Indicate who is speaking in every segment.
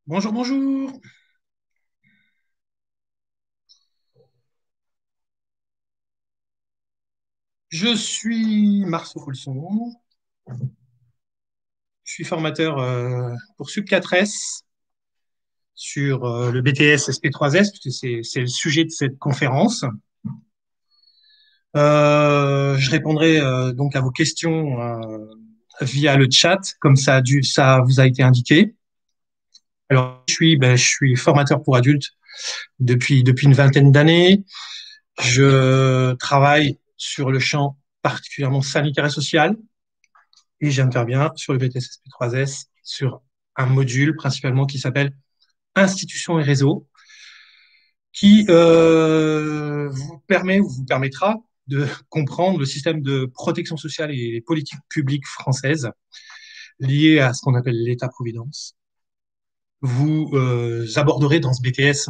Speaker 1: Bonjour, bonjour. Je suis Marceau Coulson. Je suis formateur pour Sub 4S sur le BTS SP3S, puisque c'est le sujet de cette conférence. Je répondrai donc à vos questions via le chat, comme ça vous a été indiqué. Alors, je suis formateur pour adultes depuis une vingtaine d'années. Je travaille sur le champ particulièrement sanitaire et social. Et j'interviens sur le BTS-SP3S sur un module principalement qui s'appelle Institutions et réseaux, qui vous permet ou vous permettra de comprendre le système de protection sociale et les politiques publiques françaises liées à ce qu'on appelle l'État-providence. Vous aborderez dans ce BTS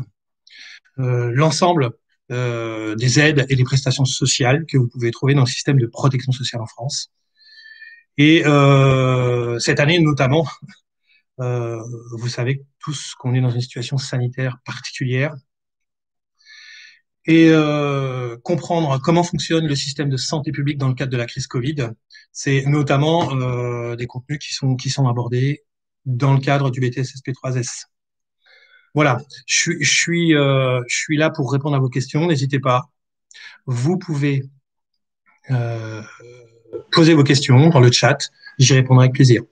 Speaker 1: l'ensemble des aides et des prestations sociales que vous pouvez trouver dans le système de protection sociale en France. Et cette année notamment, vous savez tous qu'on est dans une situation sanitaire particulière et comprendre comment fonctionne le système de santé publique dans le cadre de la crise Covid, c'est notamment des contenus qui sont abordés dans le cadre du BTS SP3S. Voilà, je suis là pour répondre à vos questions. N'hésitez pas. Vous pouvez euh, poser vos questions dans le chat. J'y répondrai avec plaisir.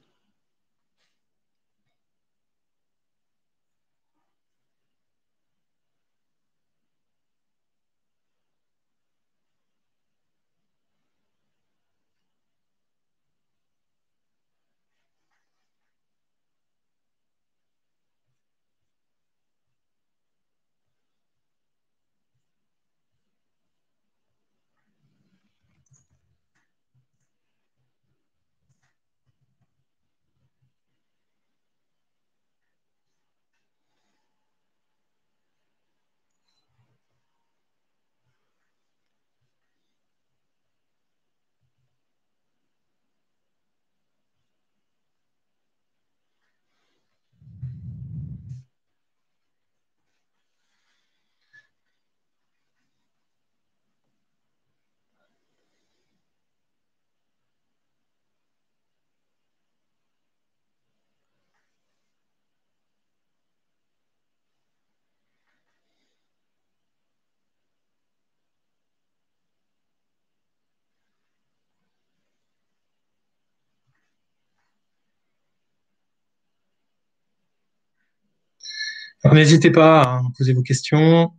Speaker 1: Alors, n'hésitez pas à poser vos questions.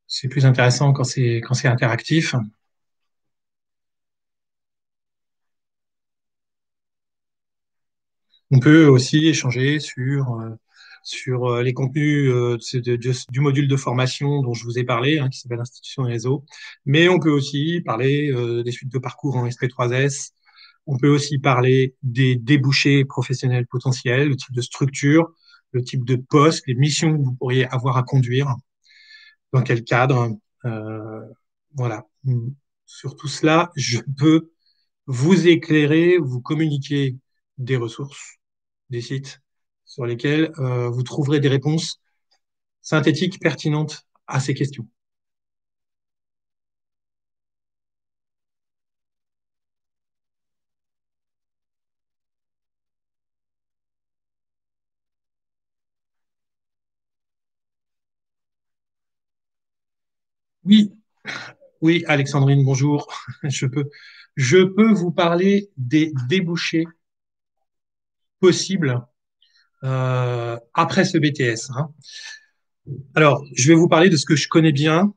Speaker 1: C'est plus intéressant quand c'est interactif. On peut aussi échanger sur les contenus du module de formation dont je vous ai parlé, hein, qui s'appelle Institutions et réseaux. Mais on peut aussi parler des suites de parcours en SP3S. On peut aussi parler des débouchés professionnels potentiels, le type de structure, le type de poste, les missions que vous pourriez avoir à conduire, dans quel cadre. Euh, voilà. Sur tout cela, je peux vous éclairer, vous communiquer des ressources, des sites sur lesquels vous trouverez des réponses synthétiques, pertinentes à ces questions. Oui, oui, Alexandrine, bonjour. Je peux, je peux vous parler des débouchés possibles après ce BTS, hein. Alors, je vais vous parler de ce que je connais bien,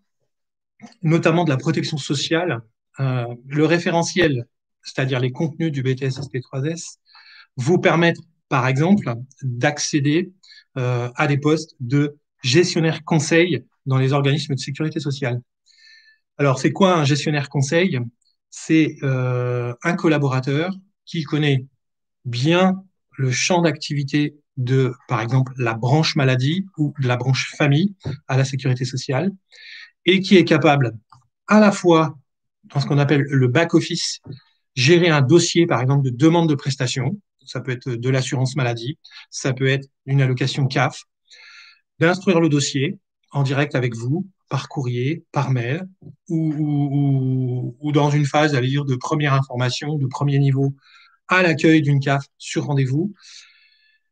Speaker 1: notamment de la protection sociale. Le référentiel, c'est-à-dire les contenus du BTS SP3S, vous permettent, par exemple, d'accéder à des postes de gestionnaire conseil dans les organismes de sécurité sociale. Alors, c'est quoi un gestionnaire conseil? C'est un collaborateur qui connaît bien le champ d'activité de, par exemple, la branche maladie ou de la branche famille à la sécurité sociale et qui est capable à la fois, dans ce qu'on appelle le back-office, gérer un dossier, par exemple, de demande de prestation. ça peut être de l'assurance maladie, ça peut être une allocation CAF, d'instruire le dossier en direct avec vous, par courrier, par mail, ou dans une phase, à dire, de première information, de premier niveau, à l'accueil d'une CAF sur rendez-vous,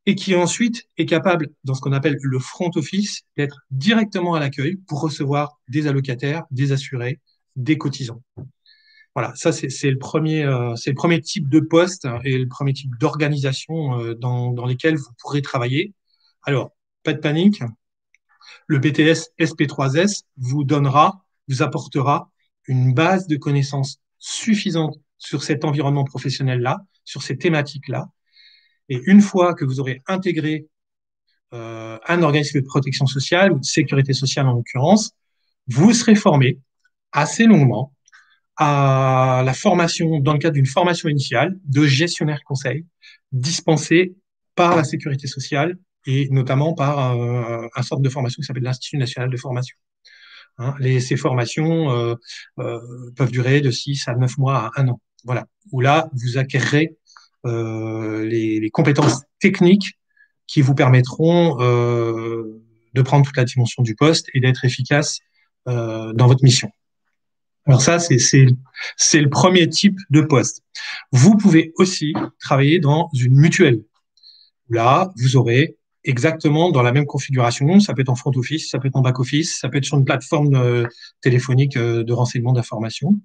Speaker 1: et qui ensuite est capable, dans ce qu'on appelle le front office, d'être directement à l'accueil pour recevoir des allocataires, des assurés, des cotisants. Voilà, ça c'est le premier type de poste et le premier type d'organisation dans lesquels vous pourrez travailler. Alors, pas de panique, le BTS SP3S vous apportera une base de connaissances suffisante sur cet environnement professionnel-là, sur ces thématiques-là. Et une fois que vous aurez intégré un organisme de protection sociale ou de sécurité sociale en l'occurrence, vous serez formé assez longuement à la formation, dans le cadre d'une formation initiale de gestionnaire conseil dispensée par la sécurité sociale et notamment par un centre de formation qui s'appelle l'Institut national de formation. Hein, ces formations peuvent durer de 6 à 9 mois à 1 an. Voilà, où là, vous acquérerez les compétences techniques qui vous permettront de prendre toute la dimension du poste et d'être efficace dans votre mission. Alors ça, c'est le premier type de poste. Vous pouvez aussi travailler dans une mutuelle. Là, vous aurez exactement dans la même configuration, ça peut être en front office, ça peut être en back office, ça peut être sur une plateforme téléphonique de renseignement d'information,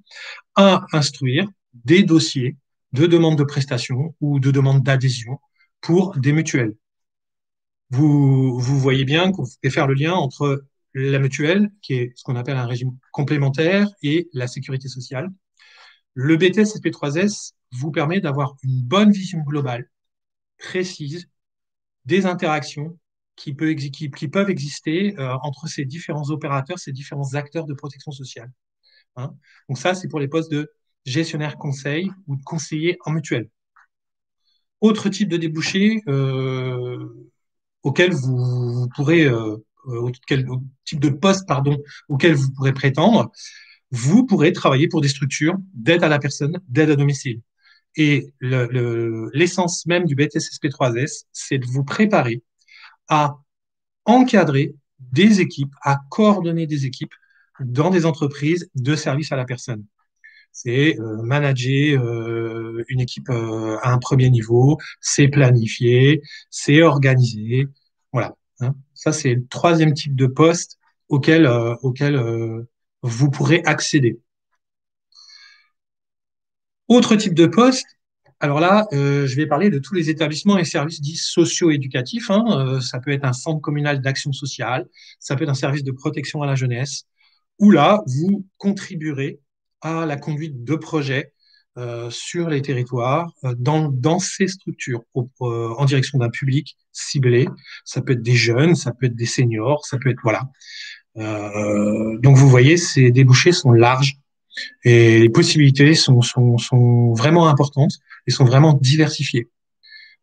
Speaker 1: à instruire des dossiers de demande de prestation ou de demande d'adhésion pour des mutuelles. Vous voyez bien qu'on peut faire le lien entre la mutuelle, qui est ce qu'on appelle un régime complémentaire, et la sécurité sociale. Le BTS SP3S vous permet d'avoir une bonne vision globale, précise, des interactions qui peuvent exister entre ces différents opérateurs, ces différents acteurs de protection sociale. Hein. Donc ça, c'est pour les postes de gestionnaire conseil ou de conseiller en mutuelle. Autre type de débouché auquel vous pourrez, auquel type de poste, pardon, auquel vous pourrez prétendre, vous pourrez travailler pour des structures d'aide à la personne, d'aide à domicile. Et l'essence même du BTSSP3S, c'est de vous préparer à encadrer des équipes, à coordonner des équipes dans des entreprises de service à la personne. C'est manager une équipe à un premier niveau, c'est planifier, c'est organiser. Voilà. Hein. Ça, c'est le troisième type de poste auquel vous pourrez accéder. Autre type de poste, alors là, je vais parler de tous les établissements et services dits socio-éducatifs. Hein. Ça peut être un centre communal d'action sociale, ça peut être un service de protection à la jeunesse, où là, vous contribuerez à la conduite de projets sur les territoires, dans ces structures, en direction d'un public ciblé. Ça peut être des jeunes, ça peut être des seniors, ça peut être, voilà. Donc vous voyez, ces débouchés sont larges et les possibilités sont vraiment importantes et sont vraiment diversifiées.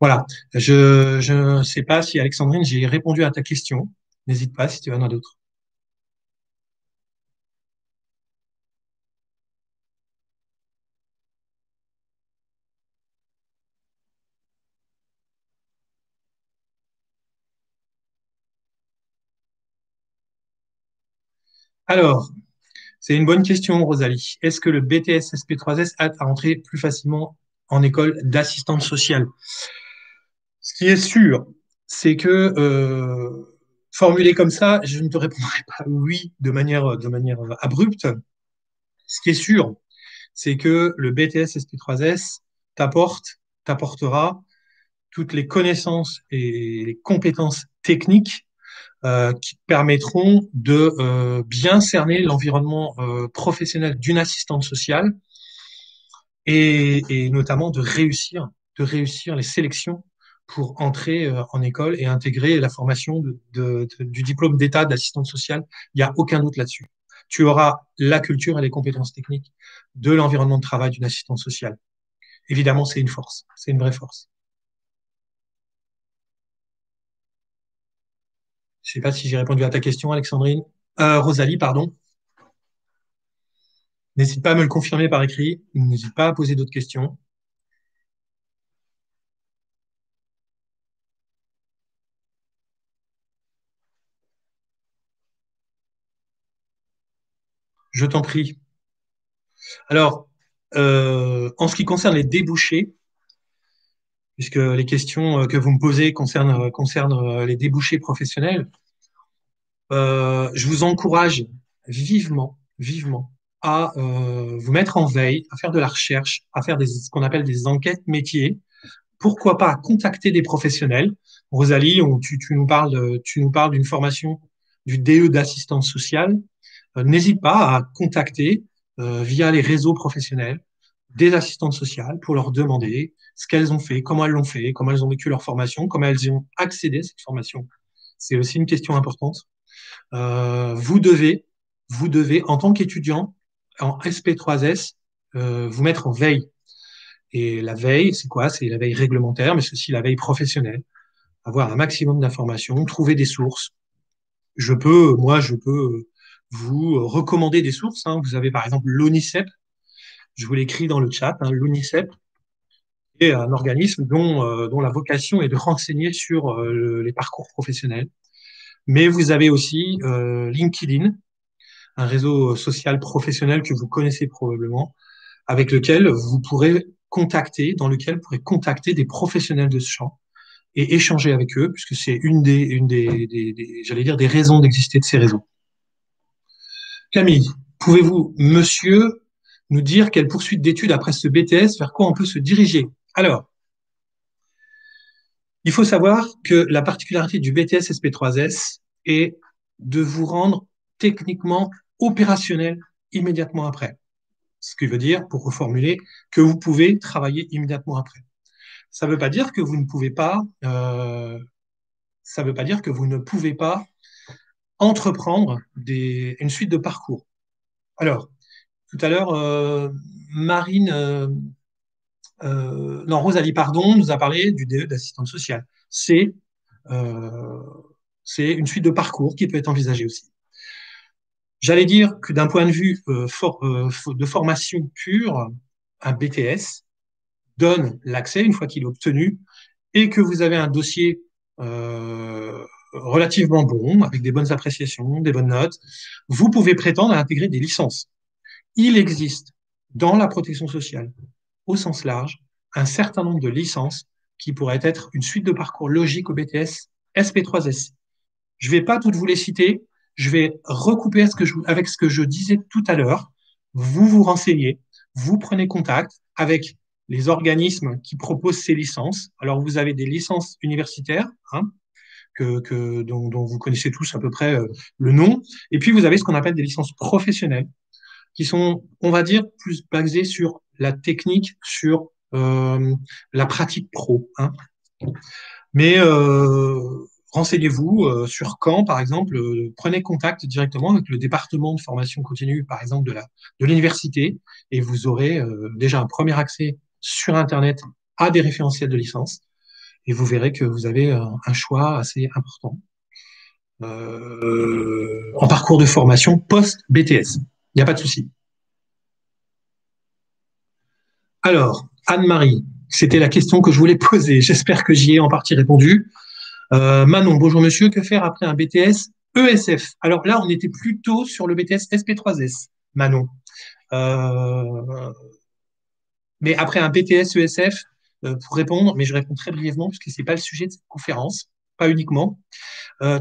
Speaker 1: Voilà. Je ne sais pas si, Alexandrine, j'ai répondu à ta question. N'hésite pas si tu en as d'autres. Alors, c'est une bonne question, Rosalie. Est-ce que le BTS SP3S aide à entrer plus facilement en école d'assistante sociale? Ce qui est sûr, c'est que formulé comme ça, je ne te répondrai pas oui de manière abrupte. Ce qui est sûr, c'est que le BTS SP3S t'apportera toutes les connaissances et les compétences techniques qui te permettront de bien cerner l'environnement professionnel d'une assistante sociale et notamment de réussir les sélections pour entrer en école et intégrer la formation du diplôme d'état d'assistante sociale. Il n'y a aucun doute là-dessus. Tu auras la culture et les compétences techniques de l'environnement de travail d'une assistante sociale. Évidemment, c'est une force, c'est une vraie force. Je ne sais pas si j'ai répondu à ta question, Alexandrine. Rosalie, pardon. N'hésite pas à me le confirmer par écrit. N'hésite pas à poser d'autres questions. Je t'en prie. Alors, en ce qui concerne les débouchés, puisque les questions que vous me posez concernent les débouchés professionnels, je vous encourage vivement, vivement à vous mettre en veille, à faire de la recherche, à faire ce qu'on appelle des enquêtes métiers. Pourquoi pas contacter des professionnels. Rosalie, tu nous parles d'une formation du DE d'assistance sociale. N'hésite pas à contacter via les réseaux professionnels des assistantes sociales pour leur demander ce qu'elles ont fait, comment elles l'ont fait, comment elles ont vécu leur formation, comment elles y ont accédé à cette formation. C'est aussi une question importante. Euh, vous devez, vous devez, en tant qu'étudiant en SP3S, vous mettre en veille. Et la veille, c'est quoi? C'est la veille réglementaire, mais c'est aussi la veille professionnelle. Avoir un maximum d'informations, trouver des sources. Je peux vous recommander des sources, hein. Vous avez par exemple l'ONICEP, je vous l'écris dans le chat, hein, l'ONICEP est un organisme dont la vocation est de renseigner sur les parcours professionnels. Mais vous avez aussi LinkedIn, un réseau social professionnel que vous connaissez probablement, avec lequel vous pourrez dans lequel vous pourrez contacter des professionnels de ce champ et échanger avec eux, puisque c'est j'allais dire, des raisons d'exister de ces réseaux. Camille, pouvez-vous, monsieur, nous dire quelle poursuite d'études après ce BTS, vers quoi on peut se diriger? Alors, il faut savoir que la particularité du BTS SP3S est de vous rendre techniquement opérationnel immédiatement après. Ce qui veut dire, pour reformuler, que vous pouvez travailler immédiatement après. Ça ne veut pas dire que vous ne pouvez pas, ça veut pas dire que vous ne pouvez pas entreprendre une suite de parcours. Alors, tout à l'heure, Marine, non, Rosalie, pardon, nous a parlé du DE d'assistante sociale. Euh, c'est une suite de parcours qui peut être envisagée aussi. J'allais dire que d'un point de vue de formation pure, un BTS donne l'accès, une fois qu'il est obtenu, et que vous avez un dossier relativement bon, avec des bonnes appréciations, des bonnes notes, vous pouvez prétendre à intégrer des licences. Il existe dans la protection sociale, au sens large, un certain nombre de licences qui pourraient être une suite de parcours logique au BTS SP3S. Je ne vais pas toutes vous les citer, je vais recouper avec ce que je disais tout à l'heure. Vous vous renseignez, vous prenez contact avec les organismes qui proposent ces licences. Alors, vous avez des licences universitaires, hein, dont vous connaissez tous à peu près le nom. Et puis, vous avez ce qu'on appelle des licences professionnelles, qui sont, on va dire, plus basées sur la technique, sur la pratique pro, hein. Mais renseignez-vous sur Caen, par exemple, prenez contact directement avec le département de formation continue, par exemple, de l'université, et vous aurez déjà un premier accès sur Internet à des référentiels de licence, et vous verrez que vous avez un choix assez important en parcours de formation post-BTS. Il n'y a pas de souci. Alors, Anne-Marie, c'était la question que je voulais poser. J'espère que j'y ai en partie répondu. Manon, bonjour monsieur, que faire après un BTS ESF? Alors là, on était plutôt sur le BTS SP3S, Manon. Euh, mais après un BTS ESF, pour répondre, mais je réponds très brièvement puisque c'est pas le sujet de cette conférence, pas uniquement.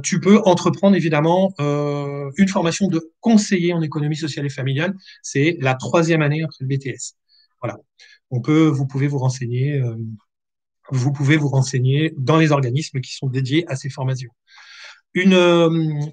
Speaker 1: Tu peux entreprendre évidemment une formation de conseiller en économie sociale et familiale. C'est la troisième année après le BTS. Voilà. Vous pouvez vous renseigner dans les organismes qui sont dédiés à ces formations. Une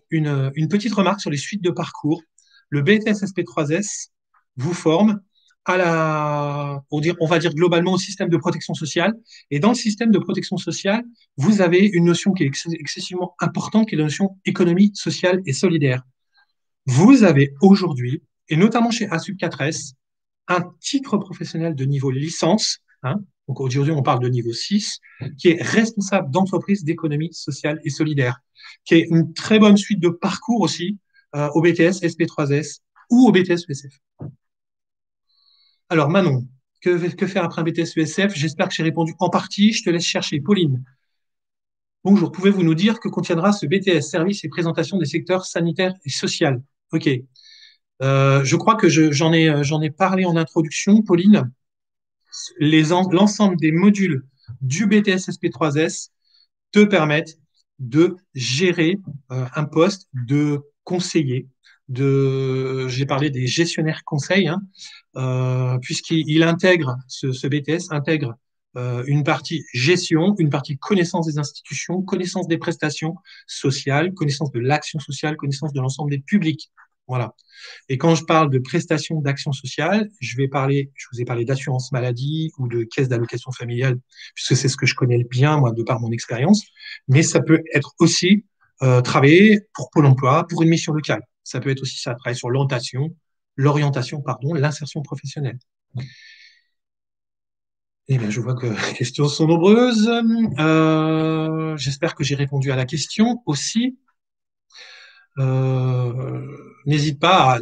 Speaker 1: petite remarque sur les suites de parcours. Le BTS SP3S vous forme on va dire globalement au système de protection sociale. Et dans le système de protection sociale, vous avez une notion qui est excessivement importante, qui est la notion économie sociale et solidaire. Vous avez aujourd'hui, et notamment chez ASUP 4S, un titre professionnel de niveau licence, hein, donc aujourd'hui on parle de niveau 6, qui est responsable d'entreprise d'économie sociale et solidaire, qui est une très bonne suite de parcours aussi au BTS SP3S ou au BTS ESF. Alors Manon, que faire après un BTS ESF? J'espère que j'ai répondu en partie, je te laisse chercher. Pauline, bonjour, pouvez-vous nous dire que contiendra ce BTS, service et présentation des secteurs sanitaires et social? Ok. Je crois que j'en ai parlé en introduction, Pauline. L'ensemble des modules du BTS SP3S te permettent de gérer un poste de conseiller. J'ai parlé des gestionnaires conseils, hein, puisqu'il intègre, ce BTS intègre une partie gestion, une partie connaissance des institutions, connaissance des prestations sociales, connaissance de l'action sociale, connaissance de l'ensemble des publics. Voilà. Et quand je parle de prestations d'action sociale, je vous ai parlé d'assurance maladie ou de caisse d'allocation familiale, puisque c'est ce que je connais bien, moi, de par mon expérience. Mais ça peut être aussi travailler pour Pôle emploi, pour une mission locale. Ça peut être aussi ça, travailler sur l'insertion professionnelle. Eh bien, je vois que les questions sont nombreuses. J'espère que j'ai répondu à la question aussi. N'hésite pas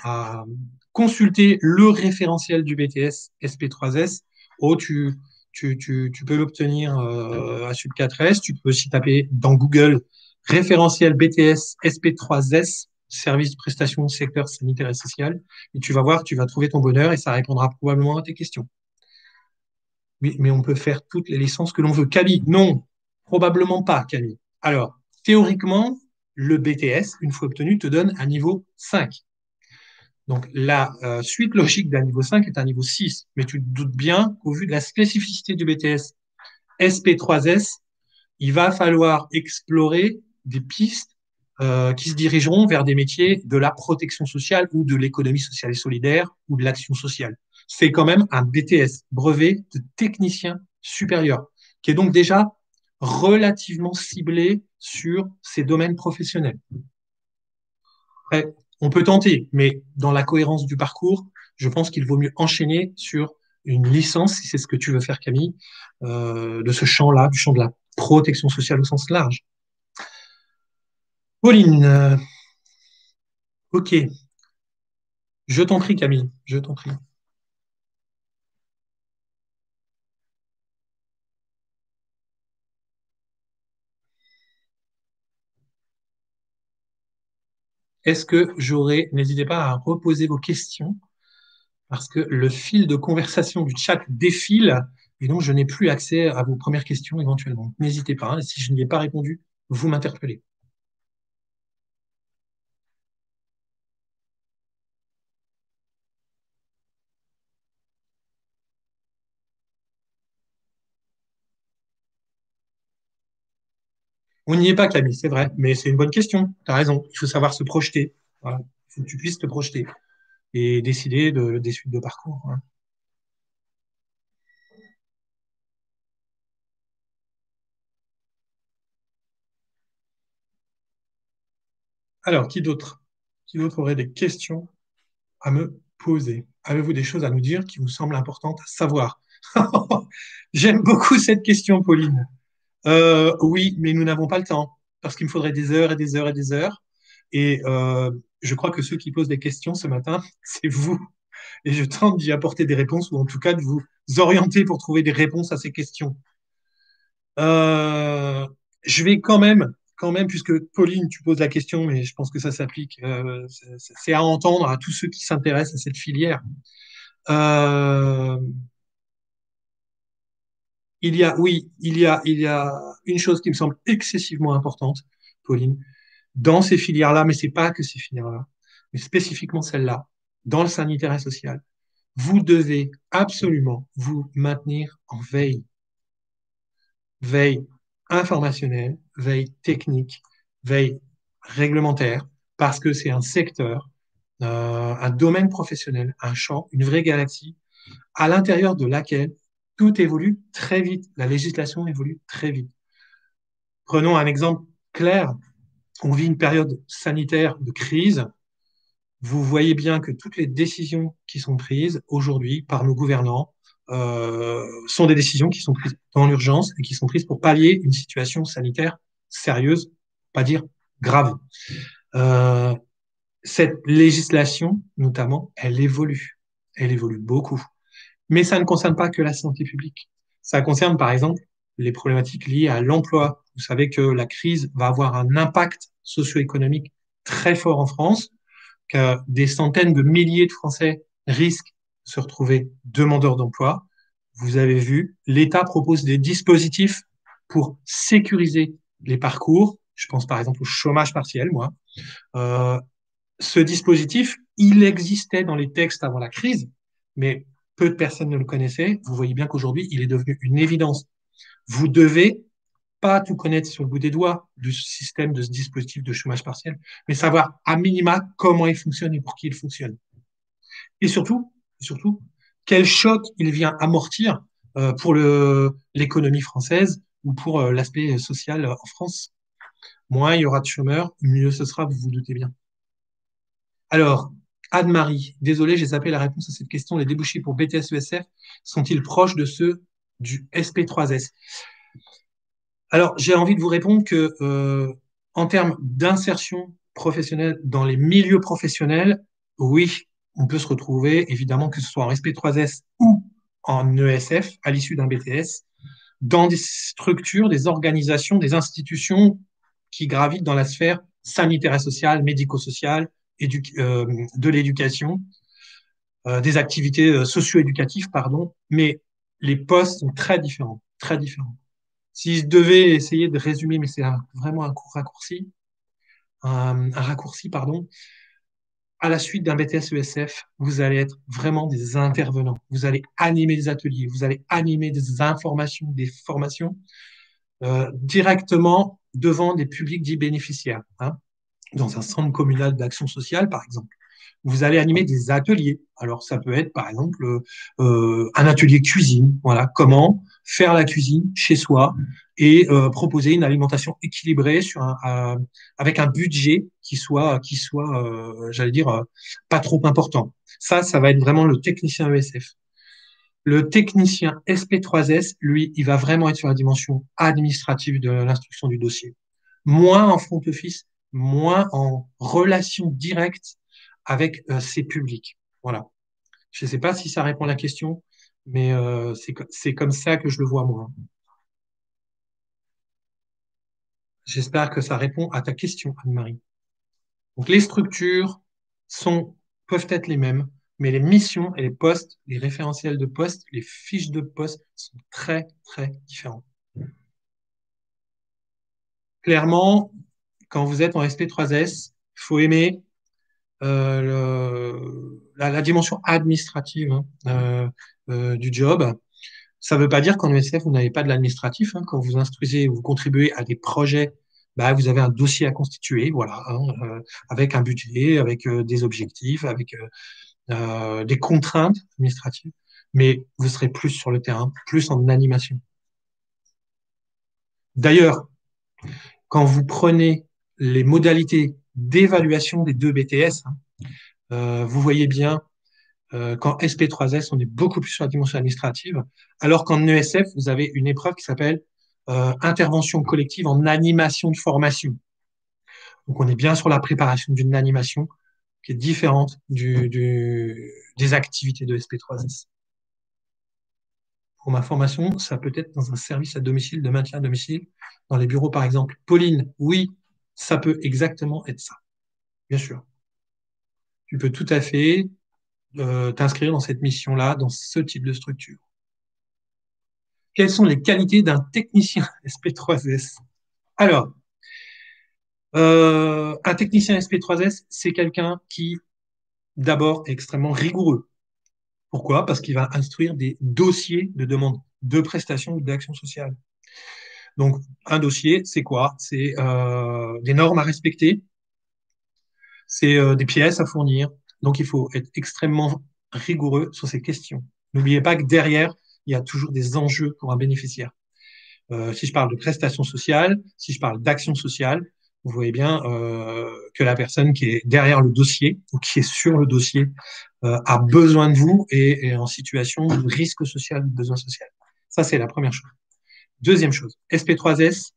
Speaker 1: à consulter le référentiel du BTS SP3S. Oh, tu peux l'obtenir à Sud 4S. Tu peux aussi taper dans Google référentiel BTS SP3S, service de prestation secteur sanitaire et social. Et tu vas voir, tu vas trouver ton bonheur et ça répondra probablement à tes questions. Oui, mais on peut faire toutes les licences que l'on veut. Camille, non, probablement pas, Camille. Alors, théoriquement, le BTS, une fois obtenu, te donne un niveau 5. Donc, la suite logique d'un niveau 5 est un niveau 6. Mais tu te doutes bien qu'au vu de la spécificité du BTS SP3S, il va falloir explorer des pistes qui se dirigeront vers des métiers de la protection sociale ou de l'économie sociale et solidaire ou de l'action sociale. C'est quand même un BTS, brevet de technicien supérieur, qui est donc déjà relativement ciblé sur ces domaines professionnels. Après, on peut tenter, mais dans la cohérence du parcours, je pense qu'il vaut mieux enchaîner sur une licence, si c'est ce que tu veux faire, Camille, de ce champ-là, du champ de la protection sociale au sens large. Pauline, ok, je t'en prie, Camille, je t'en prie. Est-ce que n'hésitez pas à reposer vos questions, parce que le fil de conversation du chat défile, et donc je n'ai plus accès à vos premières questions éventuellement. N'hésitez pas, hein, et si je n'y ai pas répondu, vous m'interpellez. On n'y est pas, Camille, c'est vrai, mais c'est une bonne question. Tu as raison, il faut savoir se projeter. Voilà. Il faut que tu puisses te projeter et décider des suites de parcours, hein. Alors, qui d'autre? Qui d'autre aurait des questions à me poser? Avez-vous des choses à nous dire qui vous semblent importantes à savoir? J'aime beaucoup cette question, Pauline. Oui, mais nous n'avons pas le temps parce qu'il me faudrait des heures et des heures et des heures. Et je crois que ceux qui posent des questions ce matin, c'est vous. Et je tente d'y apporter des réponses ou en tout cas de vous orienter pour trouver des réponses à ces questions. Euh, je vais quand même, puisque Pauline, tu poses la question, mais je pense que ça s'applique, c'est à entendre à tous ceux qui s'intéressent à cette filière. Euh, il y a une chose qui me semble excessivement importante, Pauline, dans ces filières-là, mais c'est pas que ces filières-là, mais spécifiquement celle-là, dans le sanitaire et social. Vous devez absolument vous maintenir en veille. Veille informationnelle, veille technique, veille réglementaire, parce que c'est un secteur, un domaine professionnel, un champ, une vraie galaxie, à l'intérieur de laquelle tout évolue très vite. La législation évolue très vite. Prenons un exemple clair. On vit une période sanitaire de crise. Vous voyez bien que toutes les décisions qui sont prises aujourd'hui par nos gouvernants sont des décisions qui sont prises dans l'urgence et qui sont prises pour pallier une situation sanitaire sérieuse, pas dire grave. Euh, cette législation, notamment, elle évolue. Elle évolue beaucoup. Mais ça ne concerne pas que la santé publique. Ça concerne, par exemple, les problématiques liées à l'emploi. Vous savez que la crise va avoir un impact socio-économique très fort en France. que des centaines de milliers de Français risquent de se retrouver demandeurs d'emploi. Vous avez vu, l'État propose des dispositifs pour sécuriser les parcours. Je pense par exemple au chômage partiel, moi. Euh, Ce dispositif, il existait dans les textes avant la crise, mais peu de personnes ne le connaissaient. Vous voyez bien qu'aujourd'hui, il est devenu une évidence. Vous devez pas tout connaître sur le bout des doigts du système de ce dispositif de chômage partiel, mais savoir à minima comment il fonctionne et pour qui il fonctionne. Et surtout, quel choc il vient amortir pour l'économie française ou pour l'aspect social en France. Moins il y aura de chômeurs, mieux ce sera, vous vous doutez bien. Alors, Anne-Marie, désolé, j'ai zappé la réponse à cette question. Les débouchés pour BTS-ESF sont-ils proches de ceux du SP3S? Alors, j'ai envie de vous répondre que, en termes d'insertion professionnelle dans les milieux professionnels, oui, on peut se retrouver, évidemment, que ce soit en SP3S ou en ESF, à l'issue d'un BTS, dans des structures, des organisations, des institutions qui gravitent dans la sphère sanitaire et sociale, médico-sociale, de l'éducation, des activités socio-éducatives, pardon, mais les postes sont très différents, très différents. Si je devais essayer de résumer, mais c'est vraiment un court raccourci, un raccourci, pardon, à la suite d'un BTS ESF, vous allez être vraiment des intervenants. Vous allez animer des ateliers, vous allez animer des informations, des formations directement devant des publics dits bénéficiaires, hein, dans un centre communal d'action sociale, par exemple. Vous allez animer des ateliers. Alors, ça peut être, par exemple, un atelier cuisine. Voilà, comment faire la cuisine chez soi et proposer une alimentation équilibrée avec un budget qui soit, j'allais dire, pas trop important. Ça va être vraiment le technicien ESF. Le technicien SP3S, lui, il va vraiment être sur la dimension administrative de l'instruction du dossier. Moins en front office, moins en relation directe avec ses publics. Voilà. Je ne sais pas si ça répond à la question, mais c'est comme ça que je le vois moi. J'espère que ça répond à ta question, Anne-Marie. Donc les structures sont, peuvent être les mêmes, mais les missions et les postes, les référentiels de postes, les fiches de poste sont très, très différents. Clairement, quand vous êtes en SP3S, il faut aimer la dimension administrative, hein, du job. Ça ne veut pas dire qu'en ESF, vous n'avez pas de l'administratif, hein. Quand vous instruisez, vous contribuez à des projets, bah, vous avez un dossier à constituer, voilà, hein, avec un budget, avec des objectifs, avec des contraintes administratives, mais vous serez plus sur le terrain, plus en animation. D'ailleurs, quand vous prenez les modalités d'évaluation des deux BTS, hein, vous voyez bien qu'en SP3S, on est beaucoup plus sur la dimension administrative, alors qu'en ESF, vous avez une épreuve qui s'appelle intervention collective en animation de formation. Donc, on est bien sur la préparation d'une animation qui est différente des activités de SP3S. Pour ma formation, ça peut être dans un service à domicile, de maintien à domicile, dans les bureaux par exemple. Pauline, oui, ça peut exactement être ça, bien sûr. Tu peux tout à fait t'inscrire dans cette mission-là, dans ce type de structure. Quelles sont les qualités d'un technicien SP3S? Alors, un technicien SP3S, c'est quelqu'un qui, d'abord, est extrêmement rigoureux. Pourquoi? Parce qu'il va instruire des dossiers de demande de prestations ou d'action sociale. Donc, un dossier, c'est quoi? C'est des normes à respecter, c'est des pièces à fournir. Donc, il faut être extrêmement rigoureux sur ces questions. N'oubliez pas que derrière, il y a toujours des enjeux pour un bénéficiaire. Si je parle de prestations sociales, si je parle d'action sociale, vous voyez bien que la personne qui est derrière le dossier ou qui est sur le dossier a besoin de vous et est en situation de risque social, de besoin social. Ça, c'est la première chose. Deuxième chose, SP3S,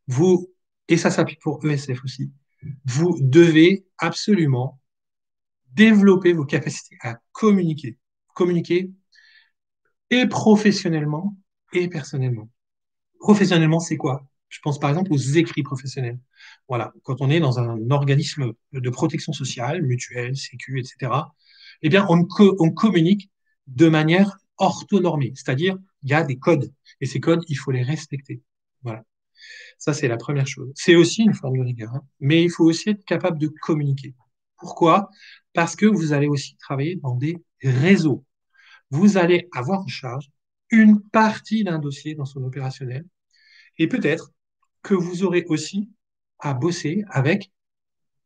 Speaker 1: vous, et ça s'applique pour ESF aussi, vous devez absolument développer vos capacités à communiquer. Communiquer et professionnellement et personnellement. Professionnellement, c'est quoi? Je pense par exemple aux écrits professionnels. Voilà, quand on est dans un organisme de protection sociale, mutuelle, sécu, etc., eh bien, on communique de manière orthonormée, c'est-à-dire il y a des codes et ces codes, il faut les respecter. Voilà, ça c'est la première chose. C'est aussi une forme de rigueur, hein, mais il faut aussi être capable de communiquer. Pourquoi? Parce que vous allez aussi travailler dans des réseaux. Vous allez avoir en charge une partie d'un dossier dans son opérationnel et peut-être que vous aurez aussi à bosser avec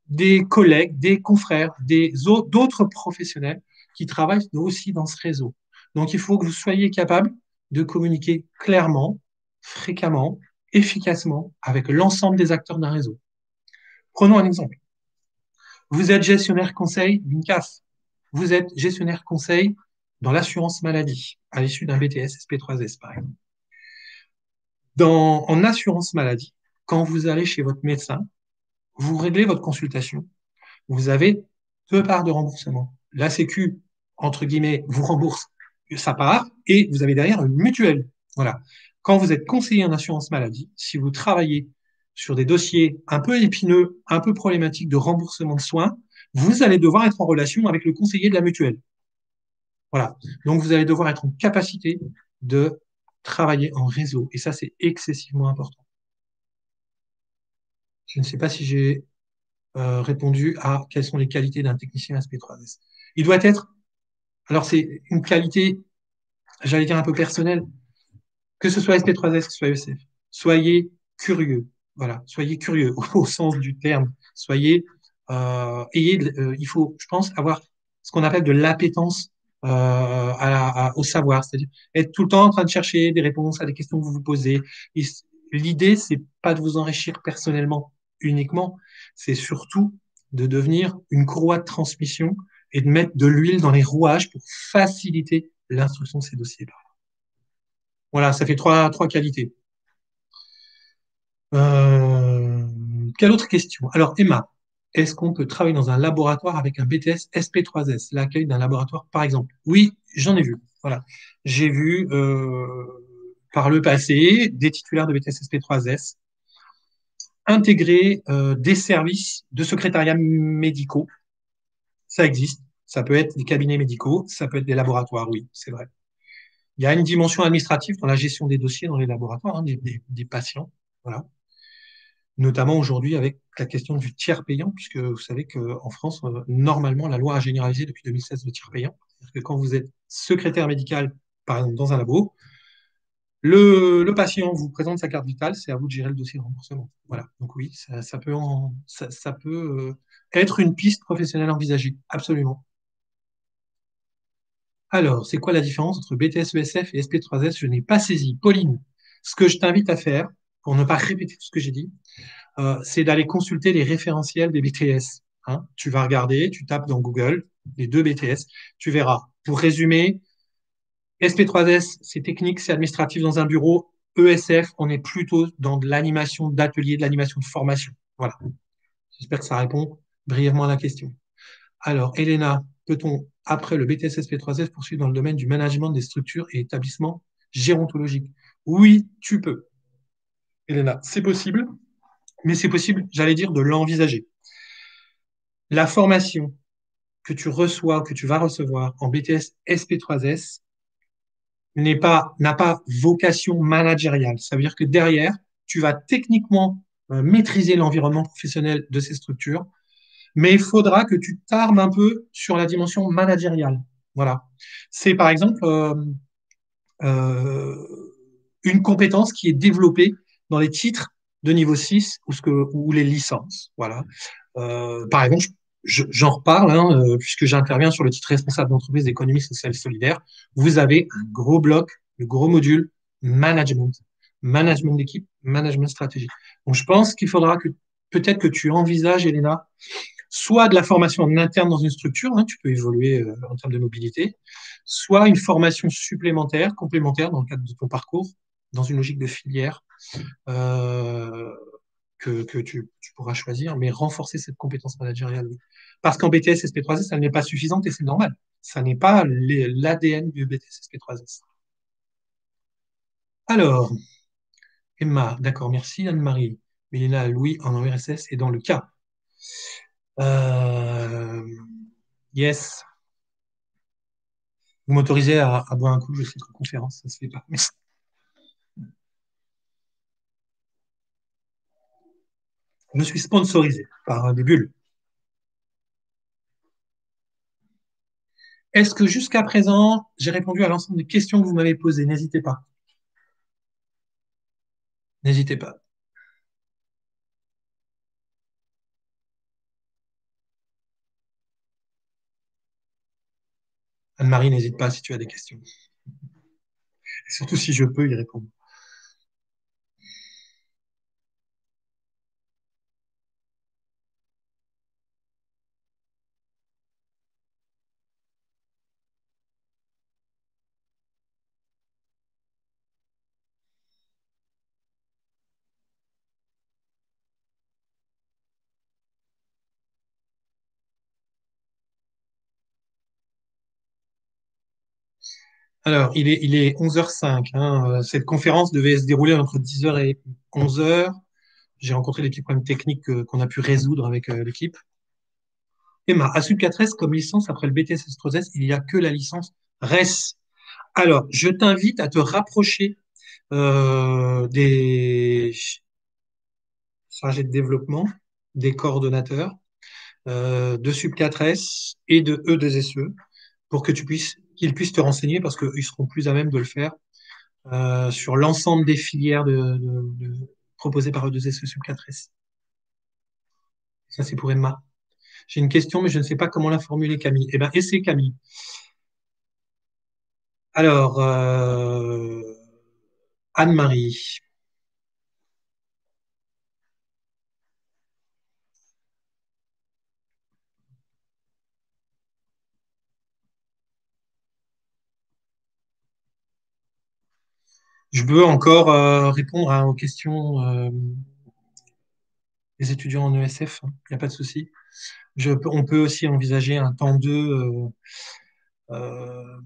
Speaker 1: des collègues, des confrères, d'autres professionnels qui travaillent aussi dans ce réseau. Donc, il faut que vous soyez capable de communiquer clairement, fréquemment, efficacement avec l'ensemble des acteurs d'un réseau. Prenons un exemple. Vous êtes gestionnaire conseil d'une CAF. Vous êtes gestionnaire conseil dans l'assurance maladie à l'issue d'un BTS SP3S, par exemple. En assurance maladie, quand vous allez chez votre médecin, vous réglez votre consultation, vous avez deux parts de remboursement. La Sécu, entre guillemets, vous rembourse sa part et vous avez derrière une mutuelle. Voilà. Quand vous êtes conseiller en assurance maladie, si vous travaillez sur des dossiers un peu épineux, un peu problématiques de remboursement de soins, vous allez devoir être en relation avec le conseiller de la mutuelle. Voilà. Donc, vous allez devoir être en capacité de travailler en réseau. Et ça, c'est excessivement important. Je ne sais pas si j'ai répondu à quelles sont les qualités d'un technicien SP3S. Il doit être, alors c'est une qualité, j'allais dire un peu personnelle, que ce soit SP3S, que ce soit ESF. Soyez curieux, voilà, soyez curieux au sens du terme. Il faut, je pense, avoir ce qu'on appelle de l'appétence au savoir, c'est-à-dire être tout le temps en train de chercher des réponses à des questions que vous vous posez. L'idée, c'est pas de vous enrichir personnellement uniquement, c'est surtout de devenir une courroie de transmission et de mettre de l'huile dans les rouages pour faciliter l'instruction de ces dossiers-là. Voilà, ça fait trois qualités. Euh, Quelle autre question? Alors, Emma, est-ce qu'on peut travailler dans un laboratoire avec un BTS SP3S, l'accueil d'un laboratoire, par exemple? Oui, j'en ai vu. Voilà. J'ai vu par le passé des titulaires de BTS SP3S intégrer des services de secrétariat médicaux. Ça existe. Ça peut être des cabinets médicaux, ça peut être des laboratoires, oui, c'est vrai. Il y a une dimension administrative dans la gestion des dossiers dans les laboratoires, hein, des patients. Voilà. Notamment aujourd'hui avec la question du tiers payant, puisque vous savez qu'en France, normalement, la loi a généralisé depuis 2016 le tiers payant. C'est-à-dire que quand vous êtes secrétaire médical, par exemple, dans un labo, le patient vous présente sa carte vitale, c'est à vous de gérer le dossier de remboursement. Voilà. Donc oui, ça peut être une piste professionnelle envisagée. Absolument. Alors, c'est quoi la différence entre BTS ESF et SP3S? Je n'ai pas saisi. Pauline, ce que je t'invite à faire, pour ne pas répéter tout ce que j'ai dit, c'est d'aller consulter les référentiels des BTS. Hein. Tu vas regarder, tu tapes dans Google les deux BTS, tu verras. Pour résumer, SP3S, c'est technique, c'est administratif dans un bureau. ESF, on est plutôt dans de l'animation d'atelier, de l'animation de formation. Voilà. J'espère que ça répond brièvement à la question. Alors, Elena, peut-on, après le BTS SP3S, poursuivre dans le domaine du management des structures et établissements gérontologiques? Oui, tu peux. Elena, c'est possible, mais c'est possible, j'allais dire, de l'envisager. La formation que tu reçois, que tu vas recevoir en BTS SP3S n'a pas vocation managériale. Ça veut dire que derrière, tu vas techniquement maîtriser l'environnement professionnel de ces structures, mais il faudra que tu t'armes un peu sur la dimension managériale. Voilà. C'est par exemple euh, une compétence qui est développée dans les titres de niveau 6 ou les licences. Voilà. Par exemple, j'en reparle, hein, puisque j'interviens sur le titre responsable d'entreprise d'économie sociale et solidaire. Vous avez un gros bloc, le gros module management, management d'équipe, management stratégique. Donc, je pense qu'il faudra que peut-être que tu envisages, Elena, soit de la formation en interne dans une structure, hein, tu peux évoluer en termes de mobilité, soit une formation supplémentaire, complémentaire dans le cadre de ton parcours, dans une logique de filière. Euh, que tu pourras choisir, mais renforcer cette compétence managériale. Parce qu'en BTS SP3S, ça n'est pas suffisante et c'est normal. Ça n'est pas l'ADN du BTS SP3S. Alors, Emma, d'accord, merci Anne-Marie. Mélina, Louis en ORSS et dans le cas. Euh, yes, vous m'autorisez à boire un coup, je sais qu'en conférence, ça se fait pas. Je suis sponsorisé par des bulles. Est-ce que jusqu'à présent, j'ai répondu à l'ensemble des questions que vous m'avez posées? N'hésitez pas. N'hésitez pas. Anne-Marie, n'hésite pas si tu as des questions. Et surtout si je peux y répondre. Alors, il est 11h05. Hein. Cette conférence devait se dérouler entre 10h et 11h. J'ai rencontré des petits problèmes techniques qu'on a pu résoudre avec l'équipe. Emma, à Sub 4S, comme licence, après le BTS S3S, il n'y a que la licence RES. Alors, je t'invite à te rapprocher des chargés de développement, des coordonnateurs de Sub 4S et de E2SE pour que qu'ils puissent te renseigner parce qu'ils seront plus à même de le faire sur l'ensemble des filières proposées par E2SE Sub 4S. Ça, c'est pour Emma. J'ai une question, mais je ne sais pas comment la formuler, Camille. Eh bien, essaie, Camille. Alors, Anne-Marie, je veux encore répondre aux questions des étudiants en ESF. Il n'y a pas de souci. On peut aussi envisager un temps 2 euh,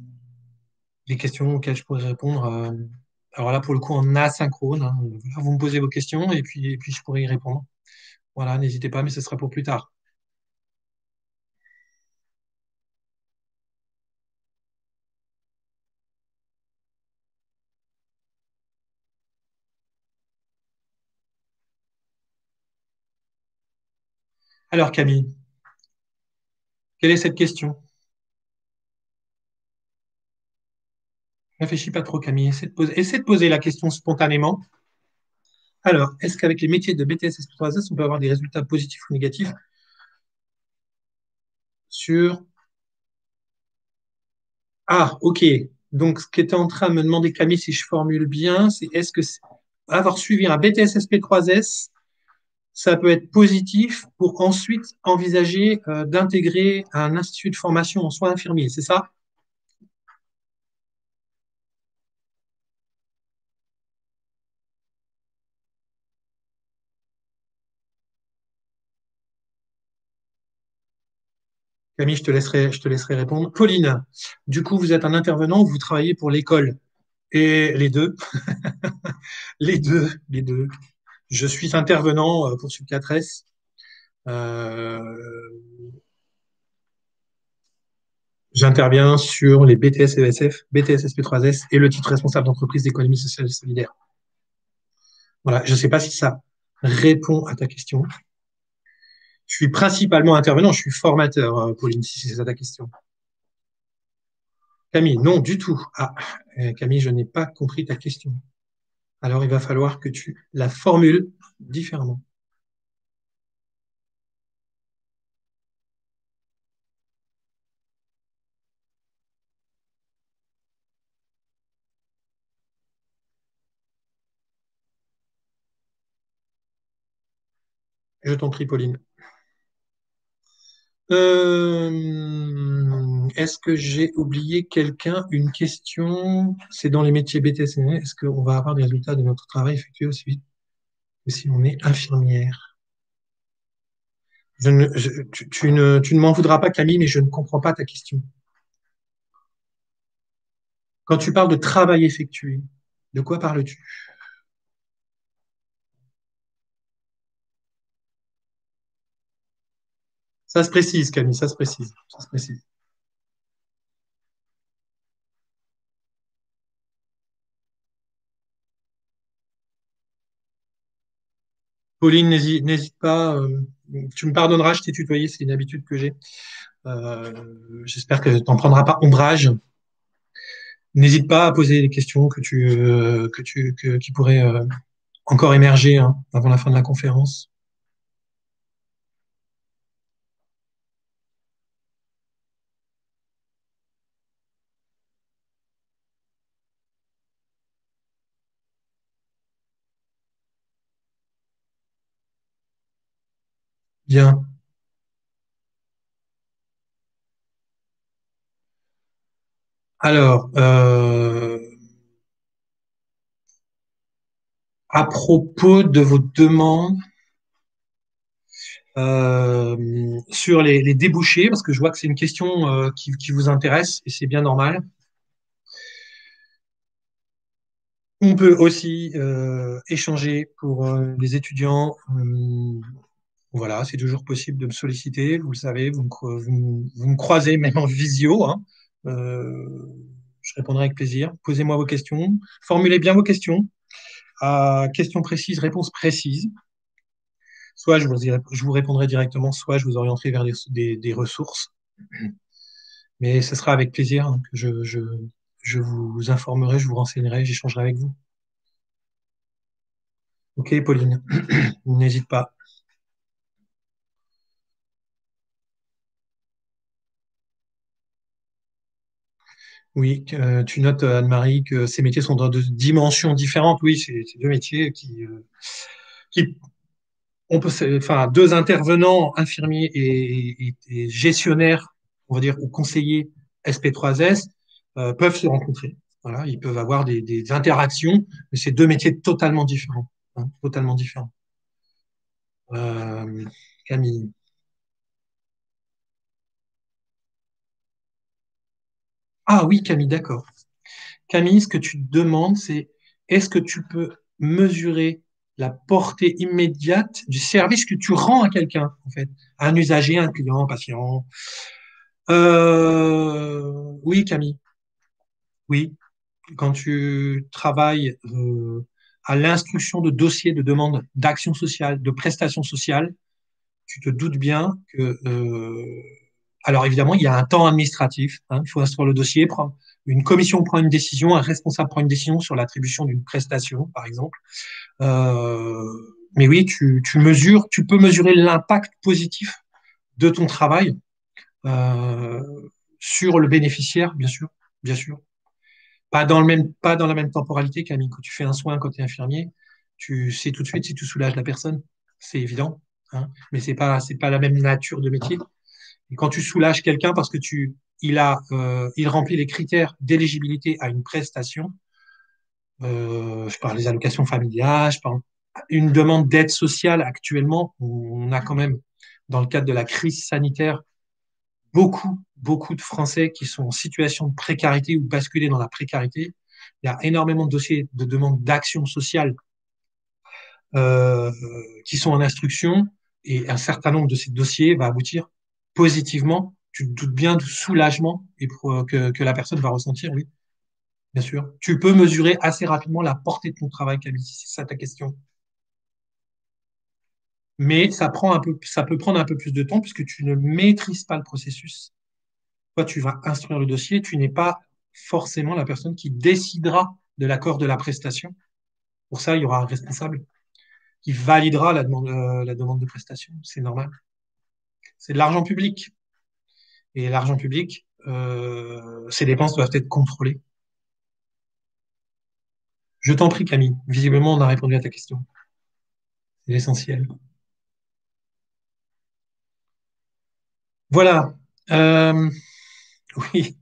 Speaker 1: des questions auxquelles je pourrais répondre. Alors là, pour le coup, en asynchrone. Hein. Voilà, vous me posez vos questions et puis je pourrai y répondre. Voilà, n'hésitez pas, mais ce sera pour plus tard. Alors, Camille, quelle est cette question? Réfléchis pas trop, Camille. Essaie de poser la question spontanément. Alors, est-ce qu'avec les métiers de BTS et 3S, on peut avoir des résultats positifs ou négatifs sur... Ah, ok. Donc, ce qu'était en train de me demander Camille, si je formule bien, c'est avoir suivi un BTS SP3S, ça peut être positif pour ensuite envisager d'intégrer un institut de formation en soins infirmiers, c'est ça? Camille, je te laisserai répondre. Pauline, du coup, vous êtes un intervenant ou vous travaillez pour l'école? Et les deux, les deux. Je suis intervenant pour Sub 4S. Euh, J'interviens sur les BTS ESF, BTS SP3S et le titre responsable d'entreprise d'économie sociale et solidaire. Voilà, je ne sais pas si ça répond à ta question. Je suis principalement intervenant, je suis formateur, Pauline, si c'est ça ta question. Camille, non, du tout. Ah, Camille, je n'ai pas compris ta question. Alors, il va falloir que tu la formules différemment. Je t'en prie, Pauline. Est-ce que j'ai oublié quelqu'un? Une question, c'est dans les métiers BTS. Est-ce qu'on va avoir des résultats de notre travail effectué aussi vite que si on est infirmière? Tu ne m'en voudras pas, Camille, mais je ne comprends pas ta question. Quand tu parles de travail effectué, de quoi parles-tu? Ça se précise, Camille, ça se précise. Ça se précise. Pauline, n'hésite pas. Tu me pardonneras, je t'ai tutoyé, c'est une habitude que j'ai. Euh, J'espère que tu n'en prendras pas ombrage. N'hésite pas à poser les questions qui pourraient encore émerger hein, avant la fin de la conférence. Bien. Alors, à propos de vos demandes sur les débouchés, parce que je vois que c'est une question qui vous intéresse et c'est bien normal. On peut aussi échanger pour les étudiants. Voilà, c'est toujours possible de me solliciter. Vous le savez, vous me croisez même en visio. Hein. Euh, je répondrai avec plaisir. Posez-moi vos questions. Formulez bien vos questions. Questions précises, réponses précises. Soit je vous répondrai directement, soit je vous orienterai vers des ressources. Mais ce sera avec plaisir hein, que je vous informerai, je vous renseignerai, j'échangerai avec vous. Ok, Pauline, n'hésite pas. Oui, tu notes, Anne-Marie, que ces métiers sont dans deux dimensions différentes. Oui, c'est deux métiers qui on peut, enfin, deux intervenants, infirmiers et gestionnaires, on va dire, ou conseillers SP3S, peuvent se rencontrer. Voilà, ils peuvent avoir des interactions, mais c'est deux métiers totalement différents. Hein, totalement différents. Euh, Camille. Ah oui, Camille, d'accord. Camille, ce que tu te demandes, c'est est-ce que tu peux mesurer la portée immédiate du service que tu rends à quelqu'un, en fait, à un usager, un client, un patient. Oui, Camille, oui. Quand tu travailles à l'instruction de dossiers de demande d'action sociale, de prestations sociales, tu te doutes bien que alors évidemment, il y a un temps administratif. Hein, il faut instruire le dossier, une commission prend une décision, un responsable prend une décision sur l'attribution d'une prestation, par exemple. Euh, mais oui, tu peux mesurer l'impact positif de ton travail euh, sur le bénéficiaire, bien sûr. Pas dans la même temporalité, Camille. Quand tu fais un soin, quand tu es infirmier, tu sais tout de suite si tu soulages la personne. C'est évident. Hein, mais c'est pas la même nature de métier. Et quand tu soulages quelqu'un parce que il remplit les critères d'éligibilité à une prestation, je parle des allocations familiales, je parle une demande d'aide sociale actuellement, on a quand même, dans le cadre de la crise sanitaire, beaucoup de Français qui sont en situation de précarité ou basculés dans la précarité. Il y a énormément de dossiers de demande d'action sociale qui sont en instruction et un certain nombre de ces dossiers va aboutir positivement. Tu te doutes bien du soulagement que la personne va ressentir, oui, bien sûr. Tu peux mesurer assez rapidement la portée de ton travail, Camille, si c'est ça ta question. Mais ça peut prendre un peu plus de temps puisque tu ne maîtrises pas le processus. Toi, tu vas instruire le dossier, tu n'es pas forcément la personne qui décidera de l'accord de la prestation. Pour ça, il y aura un responsable qui validera la demande de prestation. C'est normal. C'est de l'argent public. Et l'argent public, ces dépenses doivent être contrôlées. Je t'en prie, Camille. Visiblement, on a répondu à ta question. C'est l'essentiel. Voilà. Euh, oui,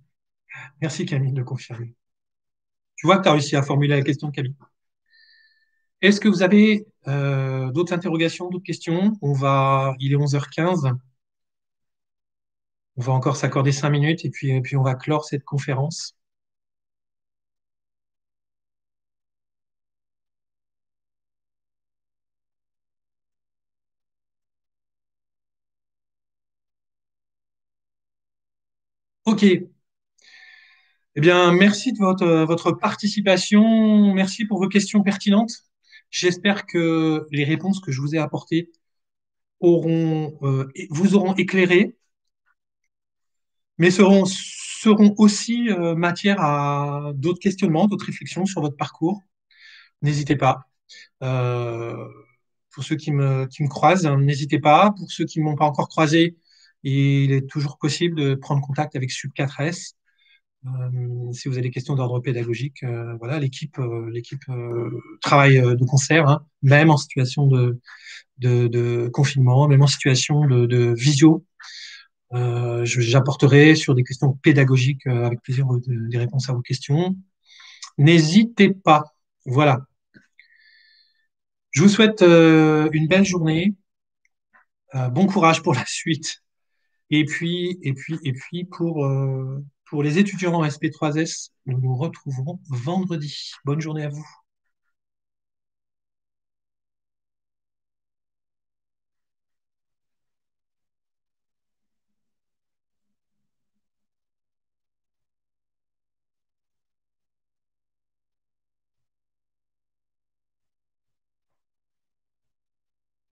Speaker 1: merci Camille de confirmer. Tu vois que tu as réussi à formuler la question, Camille. Est-ce que vous avez d'autres interrogations, d'autres questions? Il est 11h15. On va encore s'accorder 5 minutes et puis on va clore cette conférence. Ok. Eh bien, merci de votre participation. Merci pour vos questions pertinentes. J'espère que les réponses que je vous ai apportées vous auront éclairé, mais seront aussi matière à d'autres questionnements, d'autres réflexions sur votre parcours. N'hésitez pas. Euh, pour ceux qui me croisent, hein, n'hésitez pas. Pour ceux qui ne m'ont pas encore croisé, il est toujours possible de prendre contact avec Sub4S. Si vous avez des questions d'ordre pédagogique, voilà, l'équipe travaille de concert, hein, même en situation de confinement, même en situation de visio. J'apporterai sur des questions pédagogiques avec plaisir des réponses à vos questions. N'hésitez pas. Voilà. Je vous souhaite une belle journée, bon courage pour la suite. Et puis pour les étudiants en SP3S, nous nous retrouverons vendredi. Bonne journée à vous.